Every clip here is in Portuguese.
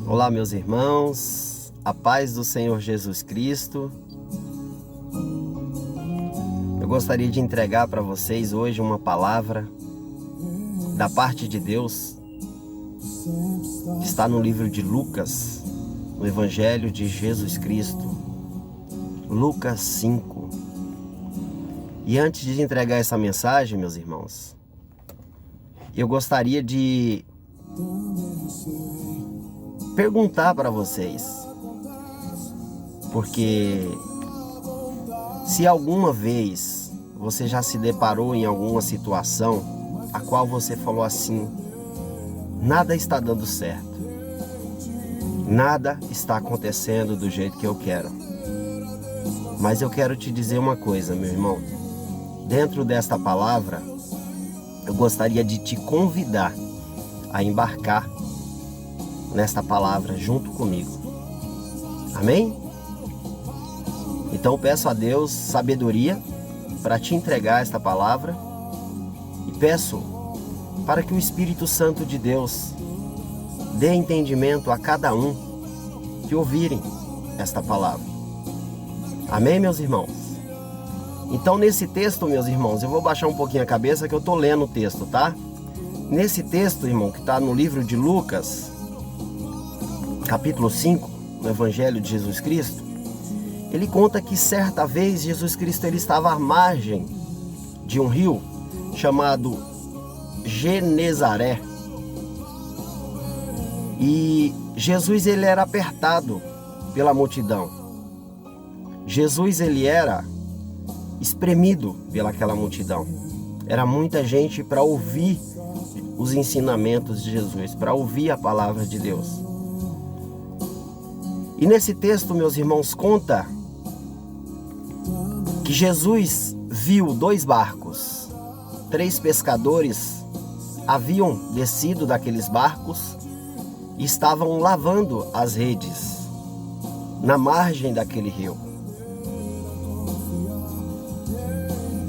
Olá, meus irmãos, a paz do Senhor Jesus Cristo. Eu gostaria de entregar para vocês hoje uma palavra da parte de Deus, que está no livro de Lucas, no Evangelho de Jesus Cristo, Lucas 5. E antes de entregar essa mensagem, meus irmãos, eu gostaria de perguntar para vocês, porque se alguma vez você já se deparou em alguma situação a qual você falou assim: nada está dando certo, nada está acontecendo do jeito que eu quero. Mas eu quero te dizer uma coisa, meu irmão. Dentro desta palavra, eu gostaria de te convidar a embarcar nesta palavra junto comigo. Amém? Então peço a Deus sabedoria para te entregar esta palavra e peço para que o Espírito Santo de Deus dê entendimento a cada um que ouvirem esta palavra. Amém, meus irmãos? Então nesse texto, meus irmãos, eu vou baixar um pouquinho a cabeça que eu estou lendo o texto, tá? Nesse texto, irmão, que está no livro de Lucas, capítulo 5, no Evangelho de Jesus Cristo, ele conta que certa vez Jesus Cristo ele estava à margem de um rio chamado Genezaré. E Jesus ele era apertado pela multidão. Jesus ele era espremido pelaquela multidão. Era muita gente para ouvir os ensinamentos de Jesus, para ouvir a palavra de Deus. E nesse texto, meus irmãos, conta que Jesus viu 2 barcos. 3 pescadores haviam descido daqueles barcos e estavam lavando as redes na margem daquele rio.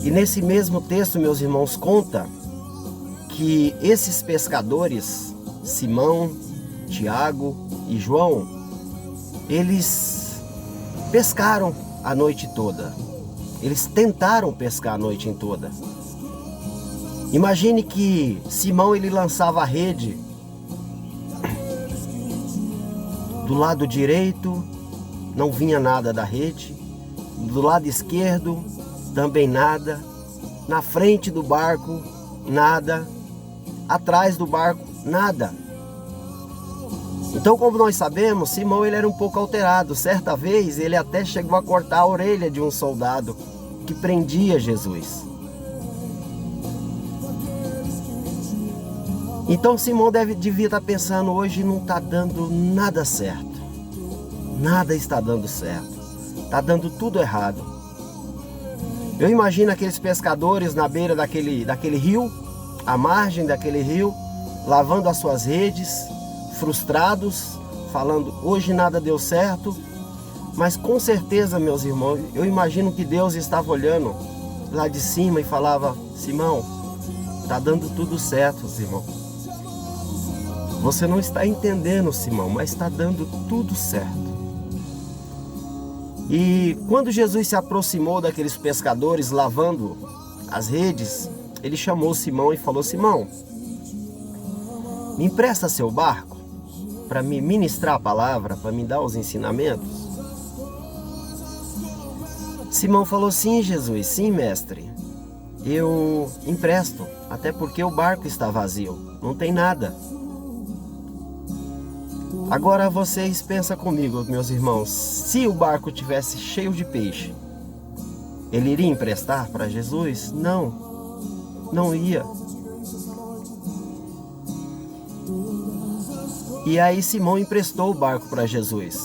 E nesse mesmo texto, meus irmãos, conta que esses pescadores, Simão, Tiago e João, eles pescaram a noite toda. Eles tentaram pescar a noite toda. Imagine que Simão ele lançava a rede do lado direito, não vinha nada da rede. Do lado esquerdo, também nada. Na frente do barco, nada. Atrás do barco, nada. Então, como nós sabemos, Simão ele era um pouco alterado. Certa vez, ele até chegou a cortar a orelha de um soldado que prendia Jesus. Então, Simão devia estar pensando: hoje não está dando nada certo. Nada está dando certo. Está dando tudo errado. Eu imagino aqueles pescadores na beira daquele rio, à margem daquele rio, lavando as suas redes, frustrados, falando: hoje nada deu certo. Mas com certeza, meus irmãos, eu imagino que Deus estava olhando lá de cima e falava: Simão, está dando tudo certo, Simão. Você não está entendendo, Simão, mas está dando tudo certo. E quando Jesus se aproximou daqueles pescadores lavando as redes, ele chamou Simão e falou: Simão, me empresta seu barco para me ministrar a palavra, para me dar os ensinamentos? Simão falou: sim, Jesus, sim, mestre, eu empresto, até porque o barco está vazio, não tem nada. Agora vocês pensam comigo, meus irmãos, se o barco tivesse cheio de peixe, ele iria emprestar para Jesus? Não ia. E aí Simão emprestou o barco para Jesus.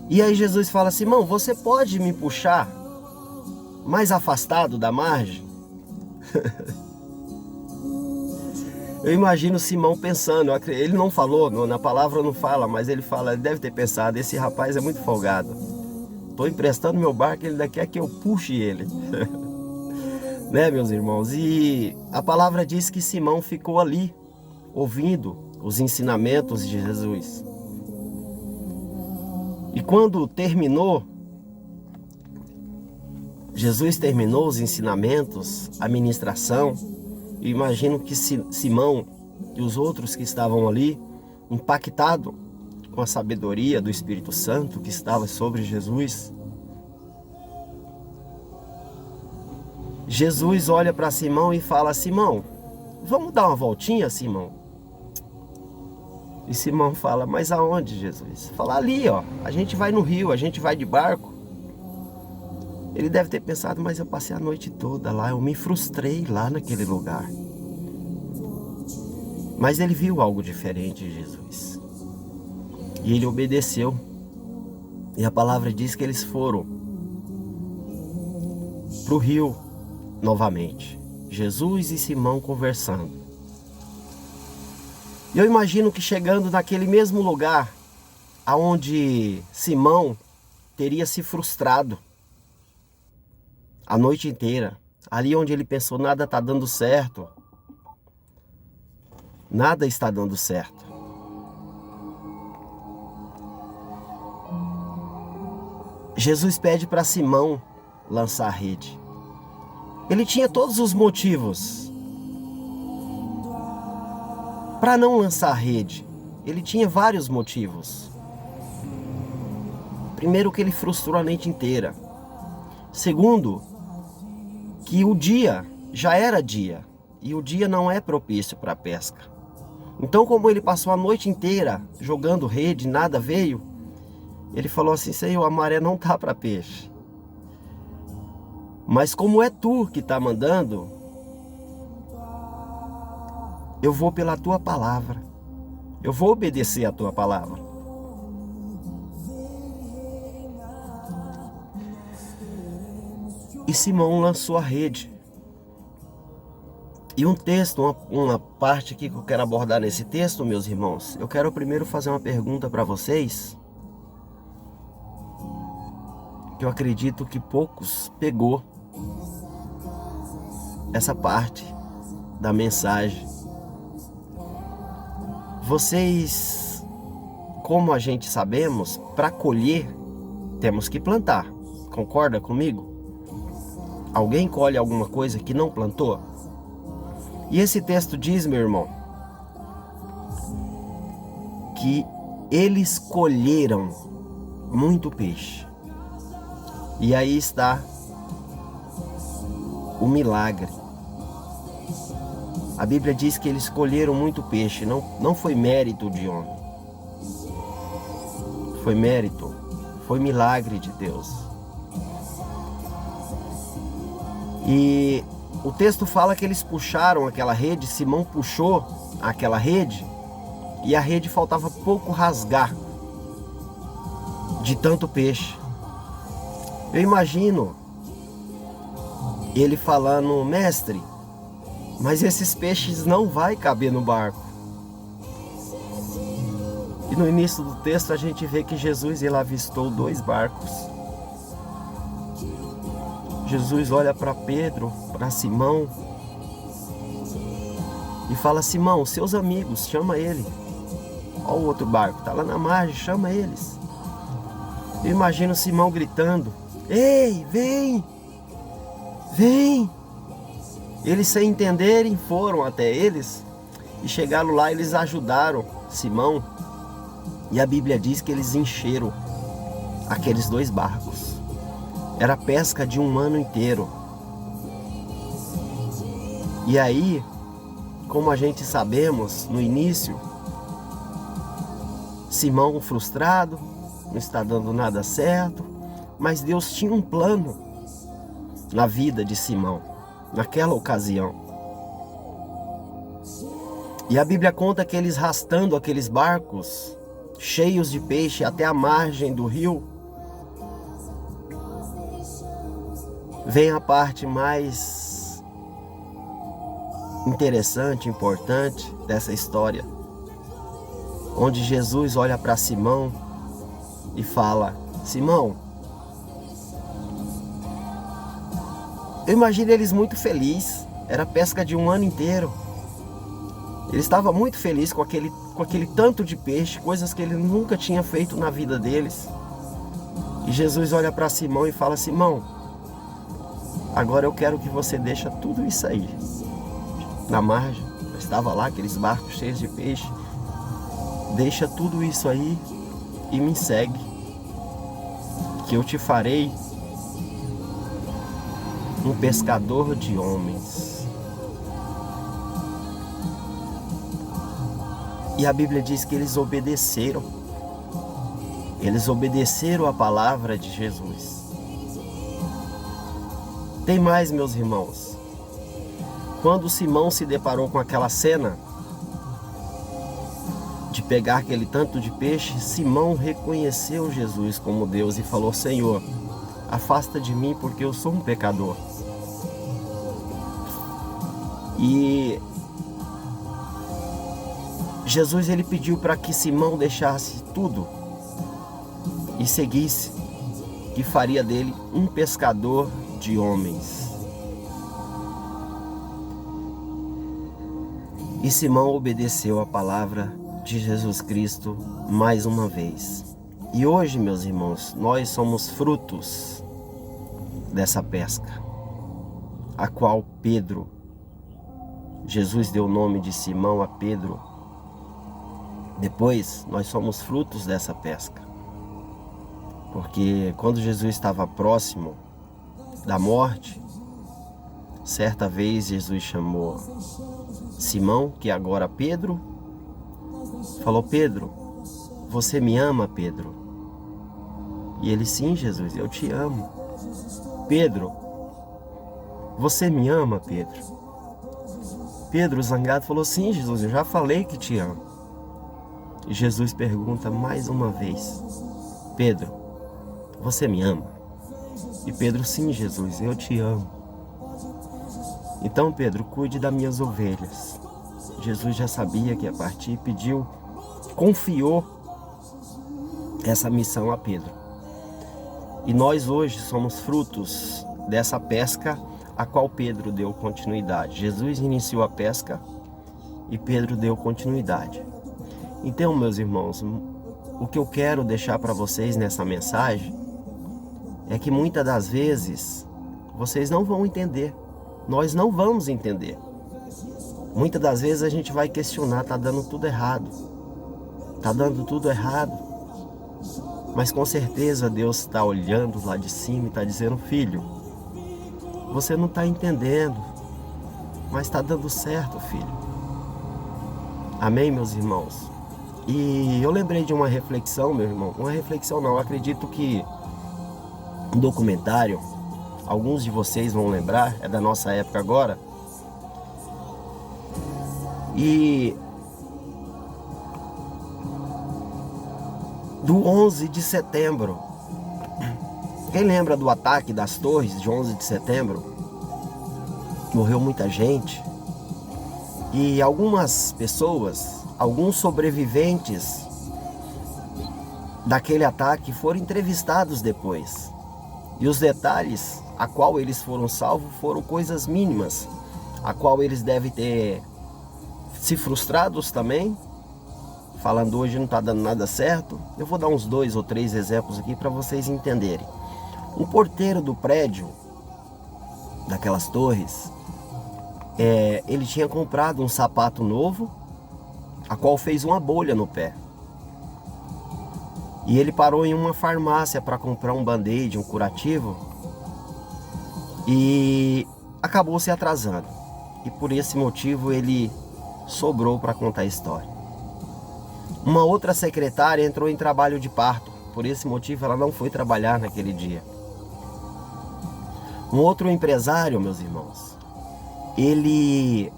E aí Jesus fala: Simão, você pode me puxar mais afastado da margem? Eu imagino Simão pensando, ele não falou, na palavra não fala, mas ele deve ter pensado: esse rapaz é muito folgado. Estou emprestando meu barco, ele quer que eu puxe ele. Né, meus irmãos? E a palavra diz que Simão ficou ali, ouvindo os ensinamentos de Jesus. E quando Jesus terminou os ensinamentos, a ministração, eu imagino que Simão e os outros que estavam ali, impactados com a sabedoria do Espírito Santo que estava sobre Jesus, Jesus olha para Simão e fala: Simão, vamos dar uma voltinha, Simão? E Simão fala: mas aonde, Jesus? Fala: ali, ó, a gente vai no rio, a gente vai de barco. Ele deve ter pensado: mas eu passei a noite toda lá, eu me frustrei lá naquele lugar. Mas ele viu algo diferente em Jesus. E ele obedeceu. E a palavra diz que eles foram para o rio novamente. Jesus e Simão conversando. Eu imagino que chegando naquele mesmo lugar aonde Simão teria se frustrado a noite inteira, ali onde ele pensou: nada está dando certo, nada está dando certo. Jesus pede para Simão lançar a rede. Ele tinha todos os motivos para não lançar a rede. Ele tinha vários motivos. Primeiro, que ele frustrou a noite inteira. Segundo, que o dia já era dia. E o dia não é propício para a pesca. Então, como ele passou a noite inteira jogando rede, nada veio, ele falou assim: Senhor, a maré não está para peixe. Mas como é tu que está mandando, eu vou pela tua palavra. Eu vou obedecer a tua palavra. E Simão lançou a rede. E um texto, uma parte aqui que eu quero abordar nesse texto, meus irmãos. Eu quero primeiro fazer uma pergunta para vocês, que eu acredito que poucos pegou essa parte da mensagem. Vocês, como a gente sabemos, para colher temos que plantar. Concorda comigo? Alguém colhe alguma coisa que não plantou? E esse texto diz, meu irmão, que eles colheram muito peixe. E aí está o milagre. A Bíblia diz que eles colheram muito peixe. Não foi mérito de homem. Foi mérito. Foi milagre de Deus. E o texto fala que eles puxaram aquela rede. Simão puxou aquela rede. E a rede faltava pouco rasgar de tanto peixe. Eu imagino ele falando: mestre, mas esses peixes não vai caber no barco. E no início do texto a gente vê que Jesus ele avistou 2 barcos. Jesus olha para Pedro, para Simão e fala: Simão, seus amigos, chama ele. Olha o outro barco, está lá na margem, chama eles. Eu imagino Simão gritando: ei, vem, vem. Eles, sem entenderem, foram até eles e chegaram lá. Eles ajudaram Simão e a Bíblia diz que eles encheram aqueles 2 barcos. Era a pesca de um ano inteiro. E aí, como a gente sabemos, no início, Simão frustrado, não está dando nada certo, mas Deus tinha um plano na vida de Simão, naquela ocasião. E a Bíblia conta que eles, arrastando aqueles barcos cheios de peixe até a margem do rio, vem a parte mais interessante, importante dessa história, onde Jesus olha para Simão e fala: Simão, eu imagino eles muito felizes. Era pesca de um ano inteiro. Ele estava muito feliz com aquele tanto de peixe, coisas que ele nunca tinha feito na vida deles. E Jesus olha para Simão e fala: Simão, agora eu quero que você deixe tudo isso aí na margem. Estava lá aqueles barcos cheios de peixe. Deixa tudo isso aí e me segue, que eu te farei um pescador de homens. E a Bíblia diz que eles obedeceram. Eles obedeceram a palavra de Jesus. Tem mais, meus irmãos. Quando Simão se deparou com aquela cena de pegar aquele tanto de peixe, Simão reconheceu Jesus como Deus e falou: Senhor, afasta de mim porque eu sou um pecador. E Jesus, ele pediu para que Simão deixasse tudo e seguisse, que faria dele um pescador de homens. E Simão obedeceu a palavra de Jesus Cristo mais uma vez. E hoje, meus irmãos, nós somos frutos dessa pesca, a qual Pedro, Jesus deu o nome de Simão a Pedro. Depois, nós somos frutos dessa pesca. Porque quando Jesus estava próximo da morte, certa vez Jesus chamou Simão, que agora Pedro, falou: Pedro, você me ama, Pedro? E ele: sim, Jesus, eu te amo. Pedro, você me ama, Pedro? Pedro, zangado, falou: sim, Jesus, eu já falei que te amo. E Jesus pergunta mais uma vez: Pedro, você me ama? E Pedro: sim, Jesus, eu te amo. Então, Pedro, cuide das minhas ovelhas. Jesus já sabia que ia partir, pediu, confiou essa missão a Pedro. E nós hoje somos frutos dessa pesca a qual Pedro deu continuidade. Jesus iniciou a pesca e Pedro deu continuidade. Então, meus irmãos, o que eu quero deixar para vocês nessa mensagem é que muitas das vezes vocês não vão entender. Nós não vamos entender. Muitas das vezes a gente vai questionar: tá dando tudo errado. Tá dando tudo errado. Mas com certeza Deus está olhando lá de cima e está dizendo: filho, você não está entendendo, mas está dando certo, filho. Amém, meus irmãos? E eu lembrei de uma reflexão, meu irmão. Uma reflexão não, acredito que um documentário, alguns de vocês vão lembrar, é da nossa época agora. E do 11 de setembro. Quem lembra do ataque das torres de 11 de setembro? Morreu muita gente. E algumas pessoas, alguns sobreviventes daquele ataque foram entrevistados depois. E os detalhes a qual eles foram salvos foram coisas mínimas, a qual eles devem ter se frustrados também, falando: hoje não está dando nada certo. Eu vou dar uns 2 ou 3 exemplos aqui para vocês entenderem. Um porteiro do prédio, daquelas torres, ele tinha comprado um sapato novo, a qual fez uma bolha no pé. E ele parou em uma farmácia para comprar um band-aid, um curativo, e acabou se atrasando. E por esse motivo ele sobrou para contar a história. Uma outra secretária entrou em trabalho de parto. Por esse motivo ela não foi trabalhar naquele dia. Um outro empresário, meus irmãos, ele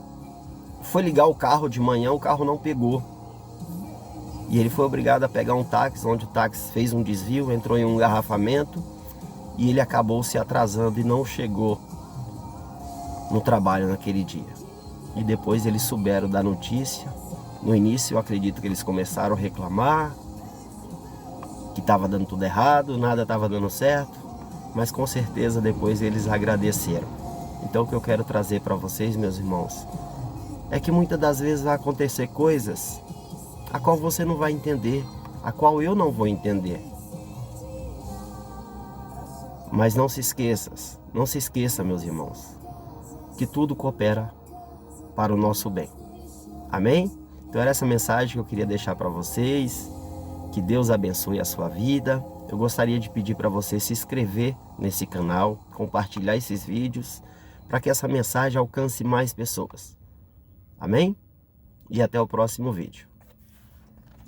foi ligar o carro de manhã, o carro não pegou. E ele foi obrigado a pegar um táxi, onde o táxi fez um desvio, entrou em um engarrafamento e ele acabou se atrasando e não chegou no trabalho naquele dia. E depois eles souberam da notícia. No início eu acredito que eles começaram a reclamar, que estava dando tudo errado, nada estava dando certo, mas com certeza depois eles agradeceram. Então o que eu quero trazer para vocês, meus irmãos, é que muitas das vezes vai acontecer coisas a qual você não vai entender, a qual eu não vou entender. Mas não se esqueça, meus irmãos, que tudo coopera para o nosso bem. Amém? Então era essa mensagem que eu queria deixar para vocês. Que Deus abençoe a sua vida. Eu gostaria de pedir para você se inscrever nesse canal, compartilhar esses vídeos, para que essa mensagem alcance mais pessoas. Amém? E até o próximo vídeo.